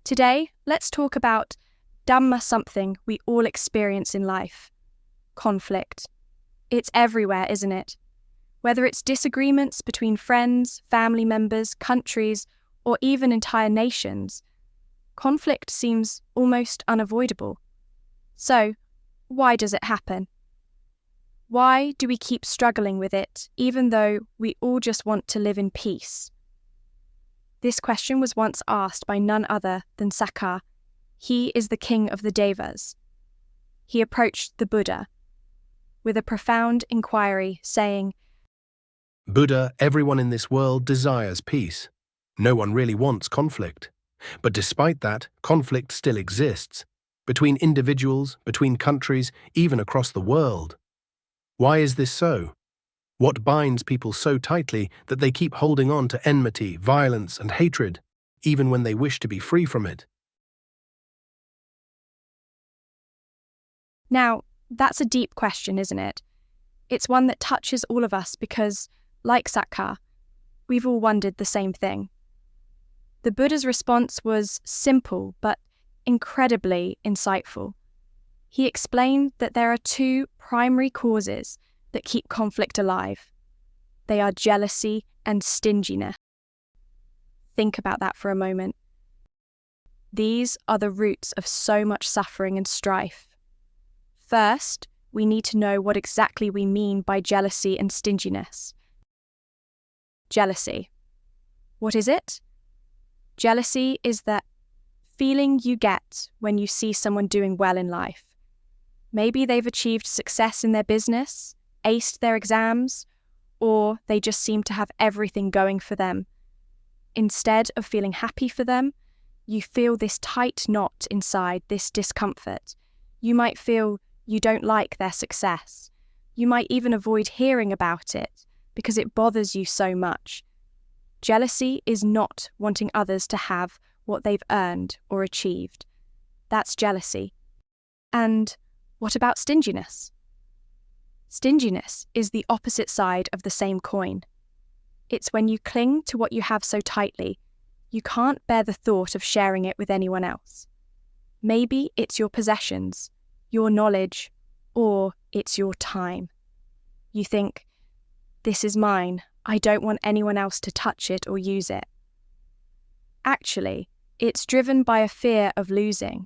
Today, let's talk about Dhamma, something we all experience in life. Conflict. It's everywhere, isn't it? Whether it's disagreements between friends, family members, countries, or even entire nations, conflict seems almost unavoidable. So, why does it happen? Why do we keep struggling with it, even though we all just want to live in peace? This question was once asked by none other than Sakka. He is the king of the Devas. He approached the Buddha with a profound inquiry, saying, Buddha, everyone in this world desires peace. No one really wants conflict. But despite that, conflict still exists. Between individuals, between countries, even across the world. Why is this so? What binds people so tightly that they keep holding on to enmity, violence, and hatred, even when they wish to be free from it? Now, that's a deep question, isn't it? It's one that touches all of us because, like Sakka, we've all wondered the same thing. The Buddha's response was simple but incredibly insightful. He explained that there are two primary causes that keep conflict alive. They are jealousy and stinginess. Think about that for a moment. These are the roots of so much suffering and strife. First, we need to know what exactly we mean by jealousy and stinginess. Jealousy. What is it? Jealousy is that feeling you get when you see someone doing well in life. Maybe they've achieved success in their business, aced their exams, or they just seem to have everything going for them. Instead of feeling happy for them, you feel this tight knot inside, this discomfort. You might feel you don't like their success. You might even avoid hearing about it because it bothers you so much. Jealousy is not wanting others to have what they've earned or achieved. That's jealousy. And what about stinginess? Stinginess is the opposite side of the same coin. It's when you cling to what you have so tightly, you can't bear the thought of sharing it with anyone else. Maybe it's your possessions, your knowledge, or it's your time. You think, this is mine, I don't want anyone else to touch it or use it. Actually, it's driven by a fear of losing,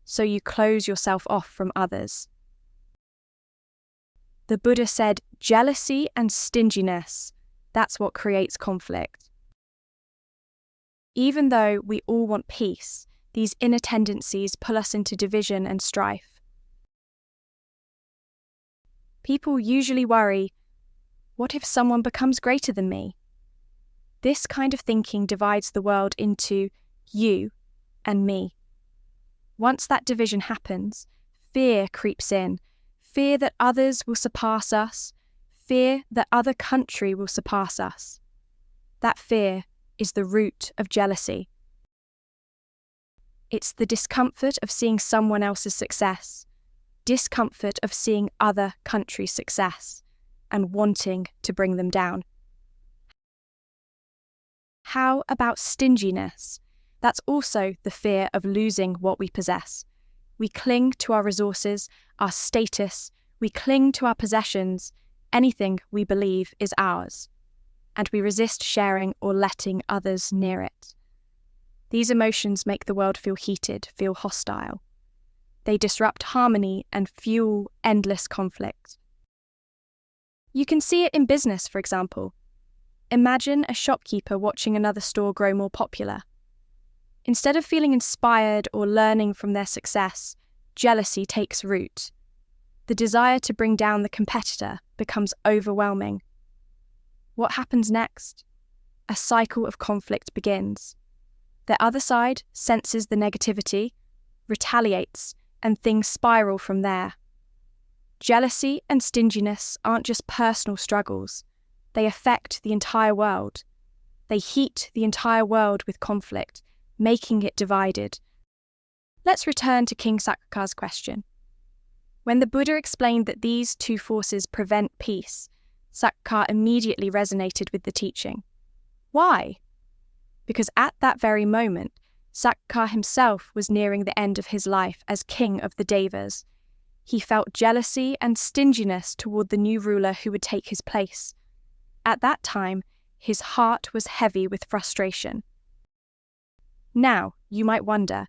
so you close yourself off from others. The Buddha said jealousy and stinginess, that's what creates conflict. Even though we all want peace, these inner tendencies pull us into division and strife. People usually worry, what if someone becomes greater than me? This kind of thinking divides the world into you and me. Once that division happens, fear creeps in. Fear that others will surpass us. Fear that other country will surpass us. That fear is the root of jealousy. It's the discomfort of seeing someone else's success, discomfort of seeing other countries' success, and wanting to bring them down. How about stinginess? That's also the fear of losing what we possess. We cling to our resources, our status, we cling to our possessions, anything we believe is ours, and we resist sharing or letting others near it. These emotions make the world feel heated, feel hostile. They disrupt harmony and fuel endless conflict. You can see it in business, for example. Imagine a shopkeeper watching another store grow more popular. Instead of feeling inspired or learning from their success, jealousy takes root. The desire to bring down the competitor becomes overwhelming. What happens next? A cycle of conflict begins. The other side senses the negativity, retaliates, and things spiral from there. Jealousy and stinginess aren't just personal struggles. They affect the entire world. They heat the entire world with conflict, making it divided. Let's return to King Sakka's question. When the Buddha explained that these two forces prevent peace, Sakka immediately resonated with the teaching. Why? Because at that very moment, Sakka himself was nearing the end of his life as king of the Devas. He felt jealousy and stinginess toward the new ruler who would take his place. At that time, his heart was heavy with frustration. Now, you might wonder,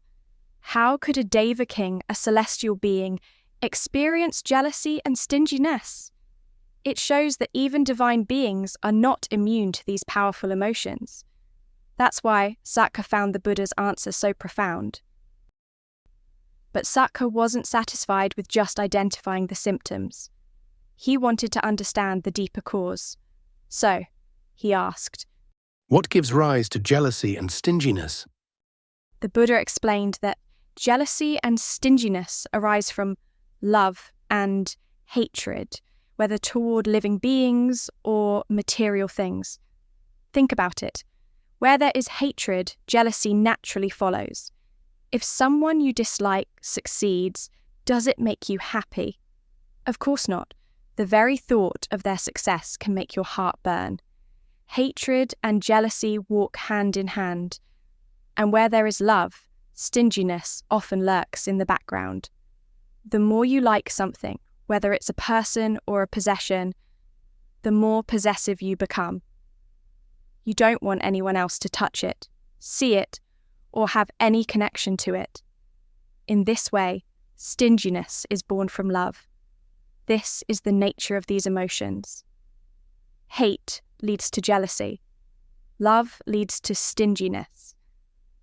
how could a Deva king, a celestial being, experience jealousy and stinginess? It shows that even divine beings are not immune to these powerful emotions. That's why Sakka found the Buddha's answer so profound. But Sakka wasn't satisfied with just identifying the symptoms. He wanted to understand the deeper cause. So, he asked, What gives rise to jealousy and stinginess? The Buddha explained that jealousy and stinginess arise from love and hatred, whether toward living beings or material things. Think about it. Where there is hatred, jealousy naturally follows. If someone you dislike succeeds, does it make you happy? Of course not. The very thought of their success can make your heart burn. Hatred and jealousy walk hand in hand. And where there is love, stinginess often lurks in the background. The more you like something, whether it's a person or a possession, the more possessive you become. You don't want anyone else to touch it, see it, or have any connection to it. In this way, stinginess is born from love. This is the nature of these emotions. Hate leads to jealousy. Love leads to stinginess.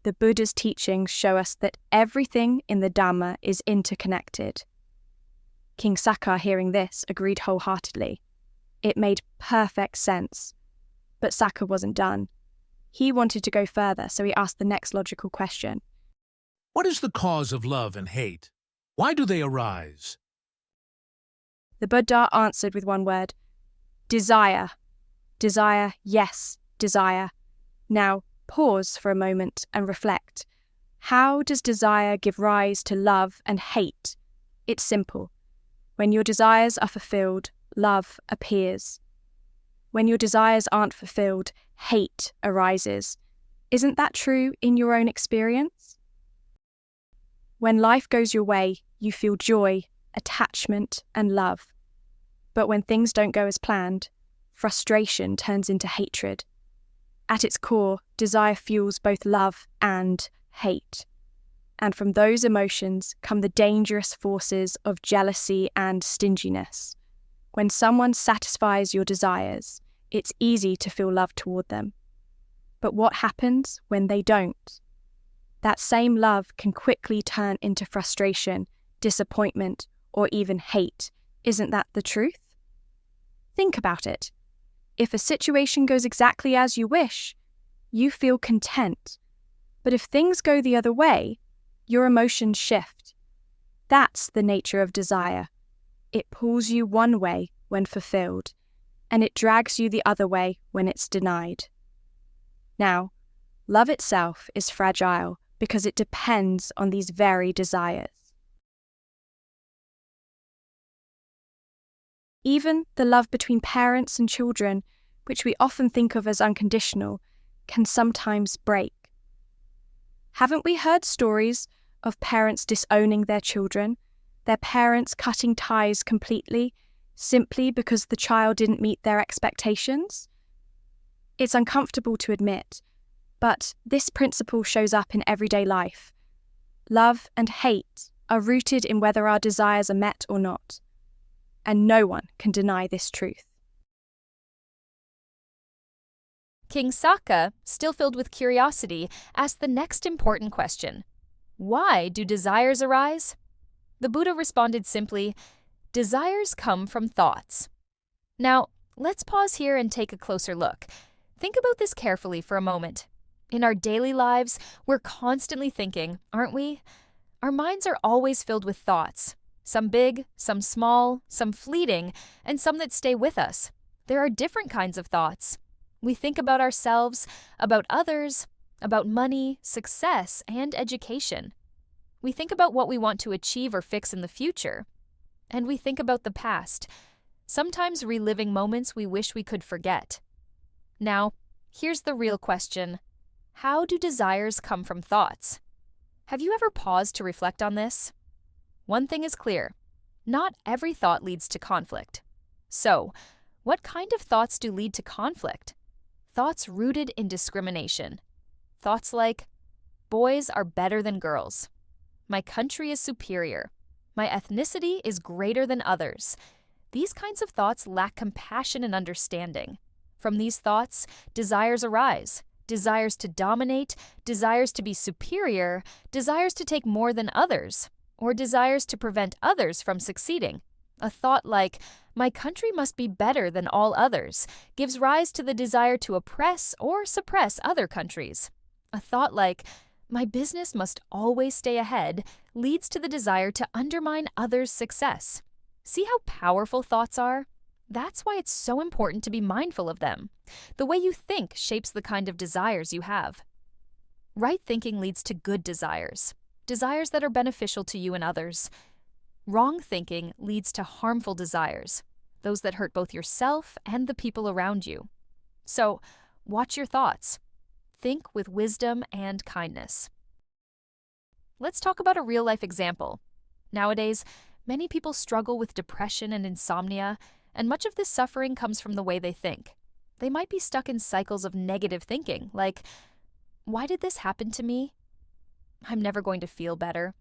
The Buddha's teachings show us that everything in the Dhamma is interconnected. King Sakka, hearing this, agreed wholeheartedly. It made perfect sense. But Sakka wasn't done. He wanted to go further, so he asked the next logical question. What is the cause of love and hate? Why do they arise? The Buddha answered with one word: desire. Desire, yes, desire. Now, pause for a moment and reflect. How does desire give rise to love and hate? It's simple. When your desires are fulfilled, love appears. When your desires aren't fulfilled, hate arises. Isn't that true in your own experience? When life goes your way, you feel joy, attachment, and love. But when things don't go as planned, frustration turns into hatred. At its core, desire fuels both love and hate. And from those emotions come the dangerous forces of jealousy and stinginess. When someone satisfies your desires, it's easy to feel love toward them. But what happens when they don't? That same love can quickly turn into frustration, disappointment, or even hate. Isn't that the truth? Think about it. If a situation goes exactly as you wish, you feel content. But if things go the other way, your emotions shift. That's the nature of desire. It pulls you one way when fulfilled, and it drags you the other way when it's denied. Now, love itself is fragile because it depends on these very desires. Even the love between parents and children, which we often think of as unconditional, can sometimes break. Haven't we heard stories of parents disowning their children, their parents cutting ties completely, simply because the child didn't meet their expectations? It's uncomfortable to admit, but this principle shows up in everyday life. Love and hate are rooted in whether our desires are met or not, and no one can deny this truth. King Sakka, still filled with curiosity, asked the next important question. Why do desires arise? The Buddha responded simply, desires come from thoughts. Now, let's pause here and take a closer look. Think about this carefully for a moment. In our daily lives, we're constantly thinking, aren't we? Our minds are always filled with thoughts. Some big, some small, some fleeting, and some that stay with us. There are different kinds of thoughts. We think about ourselves, about others, about money, success, and education. We think about what we want to achieve or fix in the future. And we think about the past, sometimes reliving moments we wish we could forget. Now, here's the real question. How do desires come from thoughts? Have you ever paused to reflect on this? One thing is clear. Not every thought leads to conflict. So, what kind of thoughts do lead to conflict? Thoughts rooted in discrimination. Thoughts like, boys are better than girls. My country is superior. My ethnicity is greater than others. These kinds of thoughts lack compassion and understanding. From these thoughts, desires arise. Desires to dominate, desires to be superior, desires to take more than others, or desires to prevent others from succeeding. A thought like, my country must be better than all others, gives rise to the desire to oppress or suppress other countries. A thought like, my business must always stay ahead, leads to the desire to undermine others' success. See how powerful thoughts are? That's why it's so important to be mindful of them. The way you think shapes the kind of desires you have. Right thinking leads to good desires, desires that are beneficial to you and others. Wrong thinking leads to harmful desires, those that hurt both yourself and the people around you. So, watch your thoughts. Think with wisdom and kindness. Let's talk about a real-life example. Nowadays, many people struggle with depression and insomnia, and much of this suffering comes from the way they think. They might be stuck in cycles of negative thinking, like, why did this happen to me? I'm never going to feel better.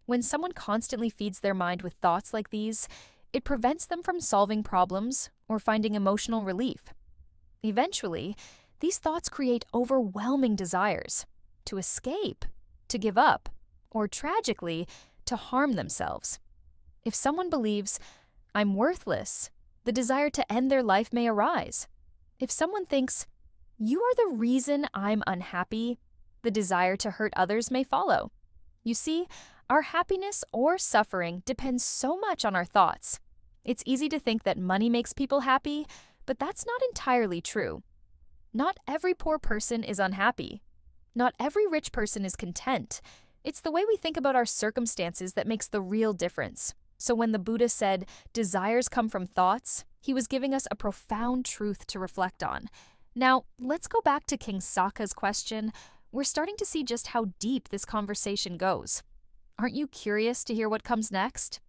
When someone constantly feeds their mind with thoughts like these, it prevents them from solving problems or finding emotional relief. Eventually, these thoughts create overwhelming desires to escape, to give up, or tragically, to harm themselves. If someone believes, I'm worthless, the desire to end their life may arise. If someone thinks, you are the reason I'm unhappy, the desire to hurt others may follow. You see, our happiness or suffering depends so much on our thoughts. It's easy to think that money makes people happy, but that's not entirely true. Not every poor person is unhappy. Not every rich person is content. It's the way we think about our circumstances that makes the real difference. So when the Buddha said, desires come from thoughts, he was giving us a profound truth to reflect on. Now, let's go back to King Sakka's question. We're starting to see just how deep this conversation goes. Aren't you curious to hear what comes next?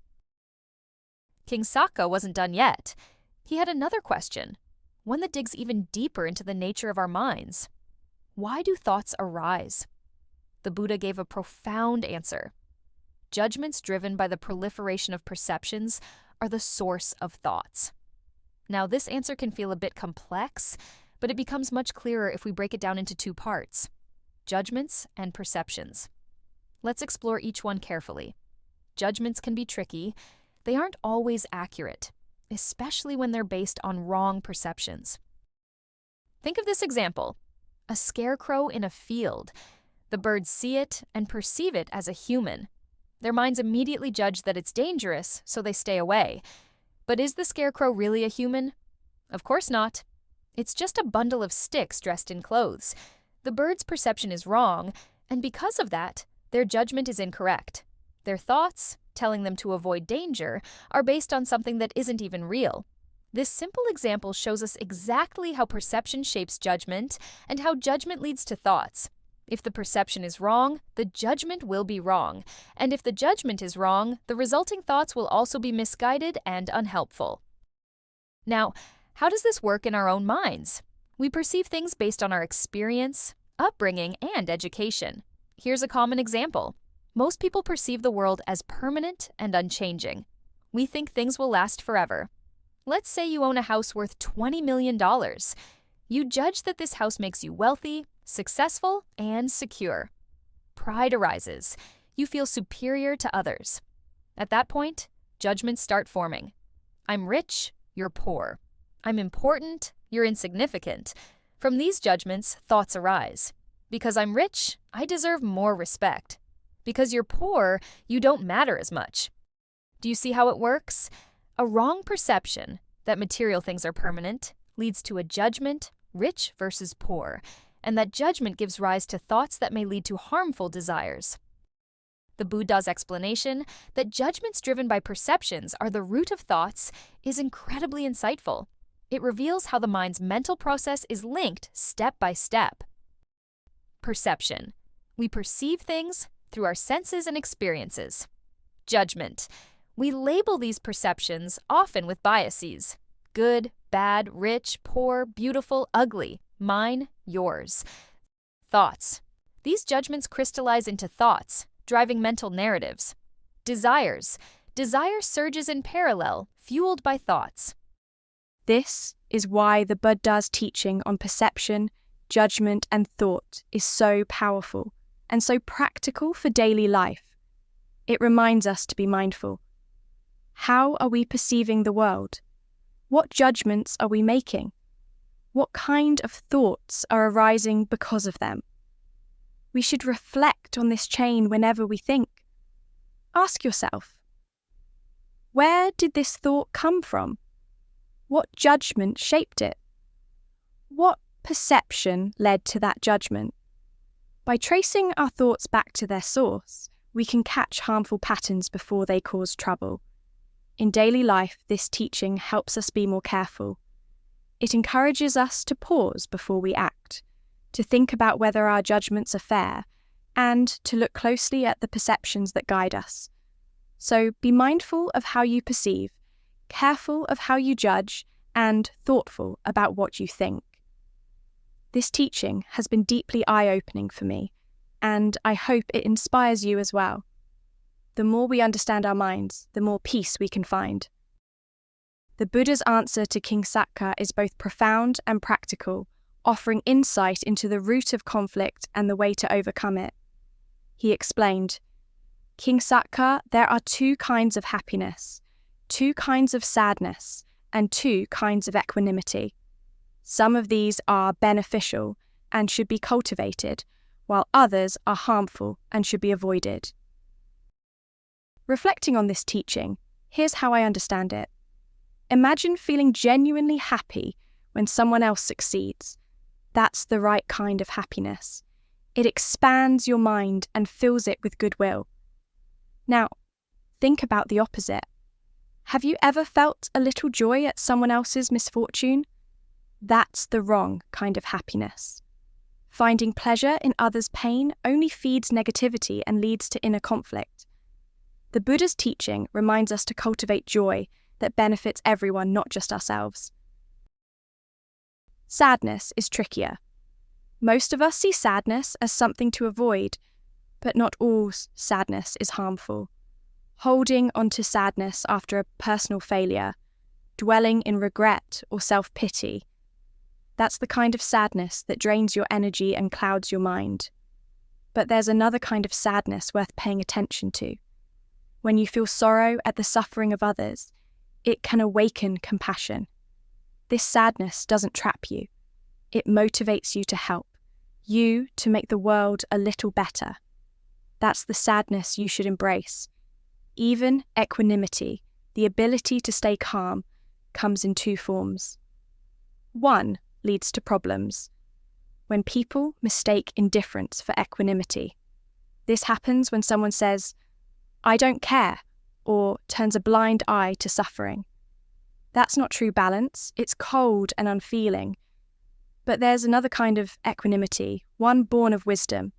King Sakka wasn't done yet. He had another question, one that digs even deeper into the nature of our minds. Why do thoughts arise? The Buddha gave a profound answer. Judgments driven by the proliferation of perceptions are the source of thoughts. Now, this answer can feel a bit complex, but it becomes much clearer if we break it down into two parts: judgments and perceptions. Let's explore each one carefully. Judgments can be tricky. They aren't always accurate, especially when they're based on wrong perceptions. Think of this example: a scarecrow in a field. The birds see it and perceive it as a human. Their minds immediately judge that it's dangerous, so they stay away. But is the scarecrow really a human? Of course not. It's just a bundle of sticks dressed in clothes. The bird's perception is wrong, and because of that, their judgment is incorrect. Their thoughts, telling them to avoid danger, are based on something that isn't even real. This simple example shows us exactly how perception shapes judgment and how judgment leads to thoughts. If the perception is wrong, the judgment will be wrong. And if the judgment is wrong, the resulting thoughts will also be misguided and unhelpful. Now, how does this work in our own minds? We perceive things based on our experience, upbringing, and education. Here's a common example. Most people perceive the world as permanent and unchanging. We think things will last forever. Let's say you own a house worth $20 million. You judge that this house makes you wealthy, successful, and secure. Pride arises. You feel superior to others. At that point, judgments start forming. I'm rich, you're poor. I'm important, you're insignificant. From these judgments, thoughts arise. Because I'm rich, I deserve more respect. Because you're poor, you don't matter as much. Do you see how it works? A wrong perception that material things are permanent leads to a judgment, rich versus poor, and that judgment gives rise to thoughts that may lead to harmful desires. The Buddha's explanation that judgments driven by perceptions are the root of thoughts is incredibly insightful. It reveals how the mind's mental process is linked step by step. Perception. We perceive things, through our senses and experiences. Judgment. We label these perceptions often with biases. Good, bad, rich, poor, beautiful, ugly. Mine, yours. Thoughts. These judgments crystallize into thoughts, driving mental narratives. Desires. Desire surges in parallel, fueled by thoughts. This is why the Buddha's teaching on perception, judgment, and thought is so powerful and so practical for daily life. It reminds us to be mindful. How are we perceiving the world? What judgments are we making? What kind of thoughts are arising because of them? We should reflect on this chain whenever we think. Ask yourself, where did this thought come from? What judgment shaped it? What perception led to that judgment? By tracing our thoughts back to their source, we can catch harmful patterns before they cause trouble. In daily life, this teaching helps us be more careful. It encourages us to pause before we act, to think about whether our judgments are fair, and to look closely at the perceptions that guide us. So be mindful of how you perceive, careful of how you judge, and thoughtful about what you think. This teaching has been deeply eye-opening for me, and I hope it inspires you as well. The more we understand our minds, the more peace we can find. The Buddha's answer to King Sakka is both profound and practical, offering insight into the root of conflict and the way to overcome it. He explained, King Sakka, there are 2 kinds of happiness, 2 kinds of sadness, and 2 kinds of equanimity. Some of these are beneficial and should be cultivated, while others are harmful and should be avoided. Reflecting on this teaching, here's how I understand it. Imagine feeling genuinely happy when someone else succeeds. That's the right kind of happiness. It expands your mind and fills it with goodwill. Now, think about the opposite. Have you ever felt a little joy at someone else's misfortune? That's the wrong kind of happiness. Finding pleasure in others' pain only feeds negativity and leads to inner conflict. The Buddha's teaching reminds us to cultivate joy that benefits everyone, not just ourselves. Sadness is trickier. Most of us see sadness as something to avoid, but not all sadness is harmful. Holding onto sadness after a personal failure, dwelling in regret or self-pity, that's the kind of sadness that drains your energy and clouds your mind. But there's another kind of sadness worth paying attention to. When you feel sorrow at the suffering of others, it can awaken compassion. This sadness doesn't trap you. It motivates you to help, you to make the world a little better. That's the sadness you should embrace. Even equanimity, the ability to stay calm, comes in 2 forms. 1 leads to problems. When people mistake indifference for equanimity. This happens when someone says, "I don't care," or turns a blind eye to suffering. That's not true balance, it's cold and unfeeling. But there's another kind of equanimity, one born of wisdom.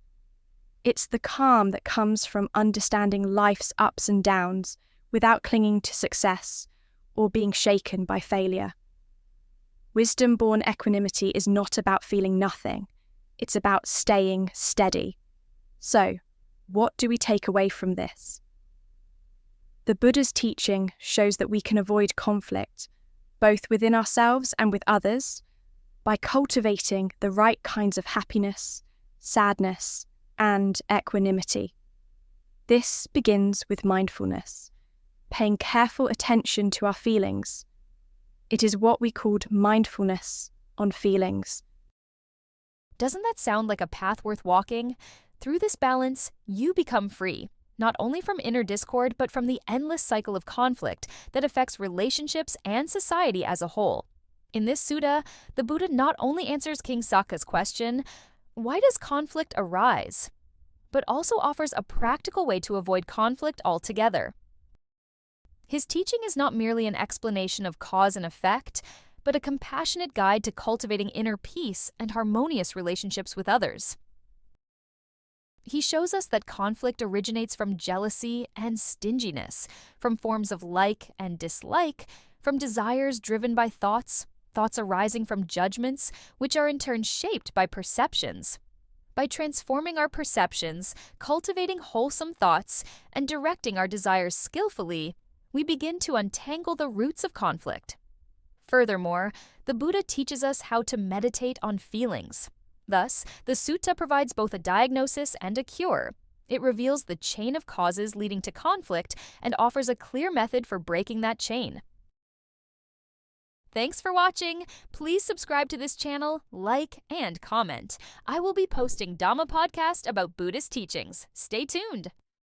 It's the calm that comes from understanding life's ups and downs without clinging to success or being shaken by failure. Wisdom-born equanimity is not about feeling nothing, it's about staying steady. So, what do we take away from this? The Buddha's teaching shows that we can avoid conflict, both within ourselves and with others, by cultivating the right kinds of happiness, sadness, and equanimity. This begins with mindfulness, paying careful attention to our feelings. It is what we called mindfulness on feelings. Doesn't that sound like a path worth walking? Through this balance, you become free, not only from inner discord, but from the endless cycle of conflict that affects relationships and society as a whole. In this sutta, the Buddha not only answers King Sakka's question, "Why does conflict arise?" but also offers a practical way to avoid conflict altogether. His teaching is not merely an explanation of cause and effect, but a compassionate guide to cultivating inner peace and harmonious relationships with others. He shows us that conflict originates from jealousy and stinginess, from forms of like and dislike, from desires driven by thoughts arising from judgments, which are in turn shaped by perceptions. By transforming our perceptions, cultivating wholesome thoughts, and directing our desires skillfully, we begin to untangle the roots of conflict. Furthermore, the Buddha teaches us how to meditate on feelings. Thus, the sutta provides both a diagnosis and a cure. It reveals the chain of causes leading to conflict and offers a clear method for breaking that chain. Thanks for watching. Please subscribe to this channel, like, and comment. I will be posting Dhamma podcast about Buddhist teachings. Stay tuned.